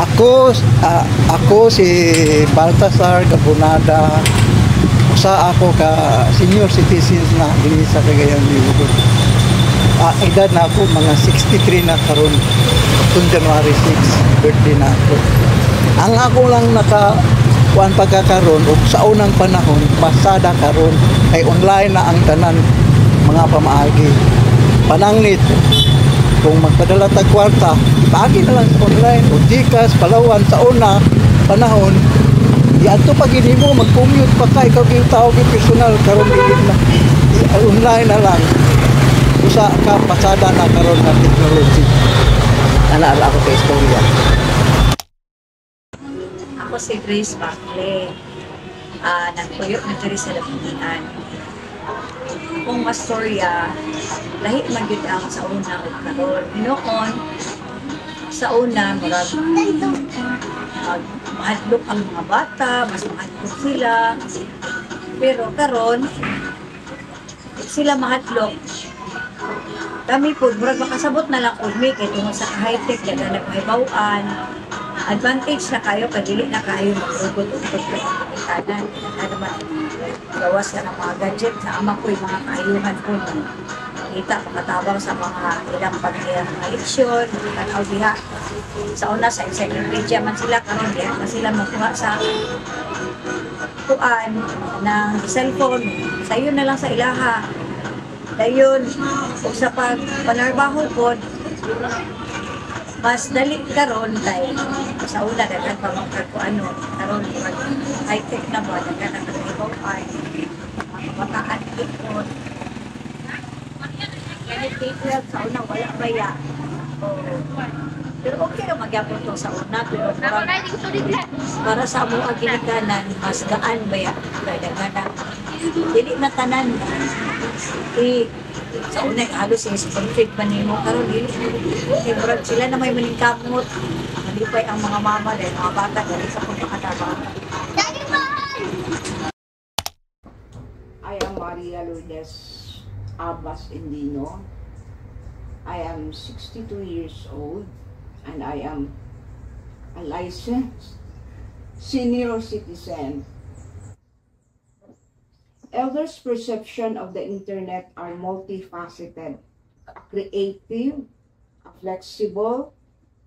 Ako si Baltasar Gabonada. Usa ako ka senior citizens na dinhi sa Cagayan de Oro. Edad na ako mga 63 na karon. Kung January 6 birthday na ako. Ang ako lang kuan pagkakaroon ug sa unang panahon pasada karon ay online na ang tanan mga pamaagi. Panangnit kung magpadala tag kwarta, paagi na lang sa online o Gcash, Palawan sa una panahon. Ato pag hindi mo mag-commute pa ka, ikaw yung tao yung personal karon dili na online na lang. Usa ka pasada na karon nga technology. Ana ako sa istorya. Ako si Grace Bacle. Nagpuyo na diri sa Lapingian. Kung mastorya, lahi magyud ang sa una ug karon. Noon sa una murag mahadlok ang mga bata, mas mahadlok sila. Pero karon sila mahadlok. Kami po, murag makasabot na lang ulmi kay tungod sa high-tech na nagpahibawan. Advantage na kayo, kadili na kayo magrugot-ugot ko ang kapitanan. Ano man, gawas ka ng mga gadget na ama ko yung mga kaayuhan ko. Kita, pagkatabang sa mga ilang pag-ilang mga leksyon, tanaw diha. Sa una, sa encyclopedia man sila, karon diha na sila makuha sa kuan ng cellphone. Sa iyo na lang sa ilaha. Dayon, kung sa panarbaho po, mas dali karon kay sa una dagan pa ko ano karon high tech na ba dagan ang ibaw-ay mataan ikot ganit paper sa una wala baya pero okay ra magyapon to sa una pero para sa mo ang ginikanan mas gaan baya kay dagan dili na tanan sa una halos yung conflict pa nimo karon dili murag sila na may maningkamot malipay ang mga mama dahil mga bata dahil sa pagkakataba. I am Maria Lourdes Abbas Indino. I am 62 years old and I am a licensed senior citizen. Elders' perception of the internet are multifaceted, creative, flexible,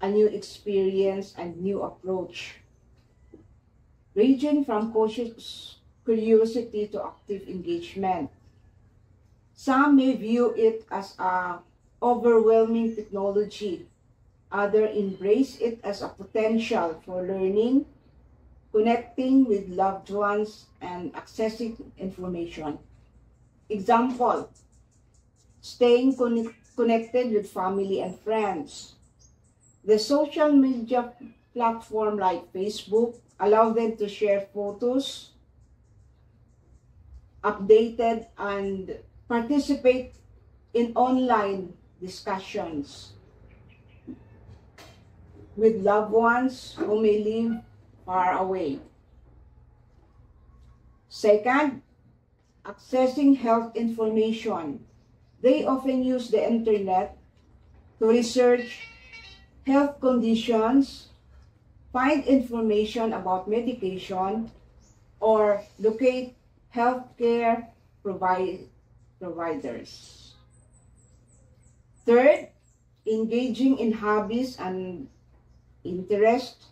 a new experience and new approach, ranging from cautious curiosity to active engagement. Some may view it as a overwhelming technology. Others embrace it as a potential for learning, connecting with loved ones, and accessing information. Example, staying connected with family and friends. The social media platform like Facebook allow them to share photos, updated, and participate in online discussions with loved ones who may live far away. Second, accessing health information. They often use the internet to research health conditions, find information about medication, or locate healthcare providers. Third, engaging in hobbies and interests.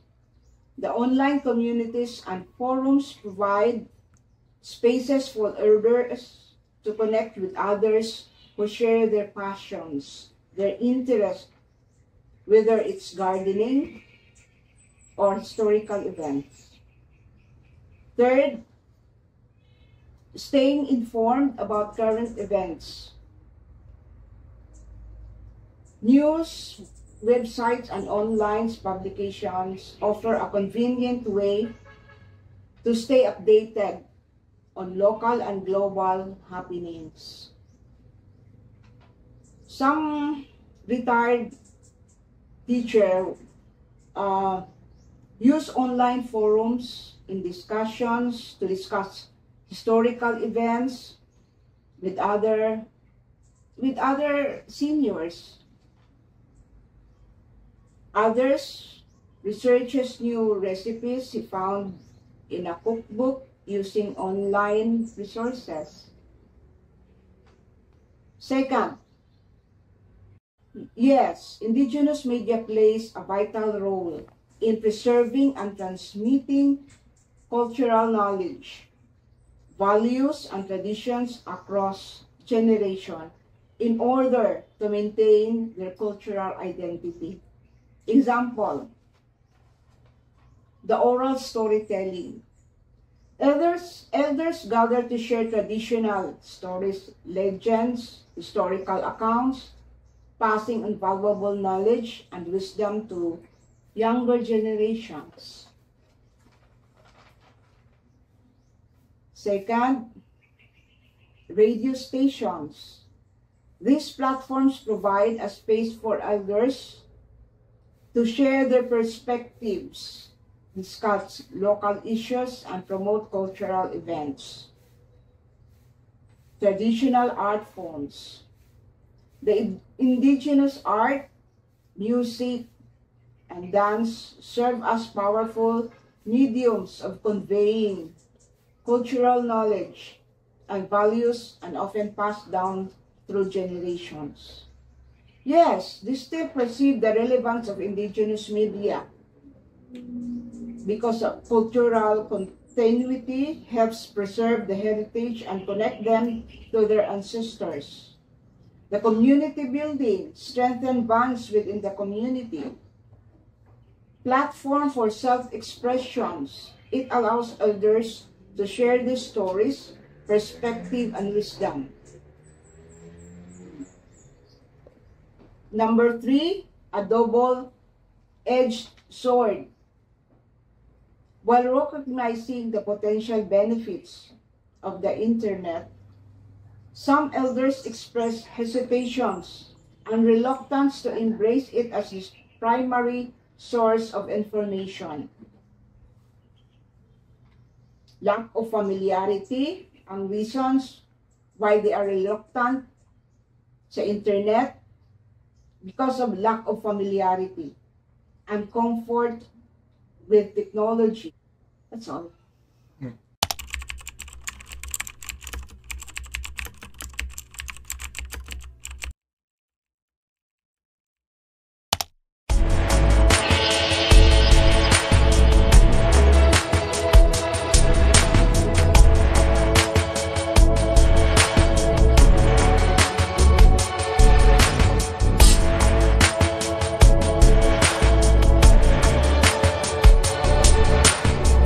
The online communities and forums provide spaces for elders to connect with others who share their passions, their interests, whether it's gardening or historical events. Third, staying informed about current events. News, websites, and online publications offer a convenient way to stay updated on local and global happenings. Some retired teachers use online forums in discussions to discuss historical events with other seniors. Others researches new recipes he found in a cookbook using online resources. Second, yes, indigenous media plays a vital role in preserving and transmitting cultural knowledge, values, and traditions across generations in order to maintain their cultural identity. Example, the oral storytelling. Elders gather to share traditional stories, legends, historical accounts, passing on valuable knowledge and wisdom to younger generations. Second, radio stations. These platforms provide a space for elders to share their perspectives, discuss local issues, and promote cultural events. Traditional art forms. The indigenous art, music, and dance serve as powerful mediums of conveying cultural knowledge and values, and often passed down through generations. Yes, they still perceive the relevance of indigenous media because of cultural continuity helps preserve the heritage and connect them to their ancestors. The community building strengthens bonds within the community. Platform for self-expressions. It allows elders to share their stories, perspective, and wisdom. Number 3, a double-edged sword. While recognizing the potential benefits of the internet, some elders express hesitations and reluctance to embrace it as its primary source of information. Lack of familiarity ang reasons why they are reluctant sa internet, because of lack of familiarity and comfort with technology. That's all.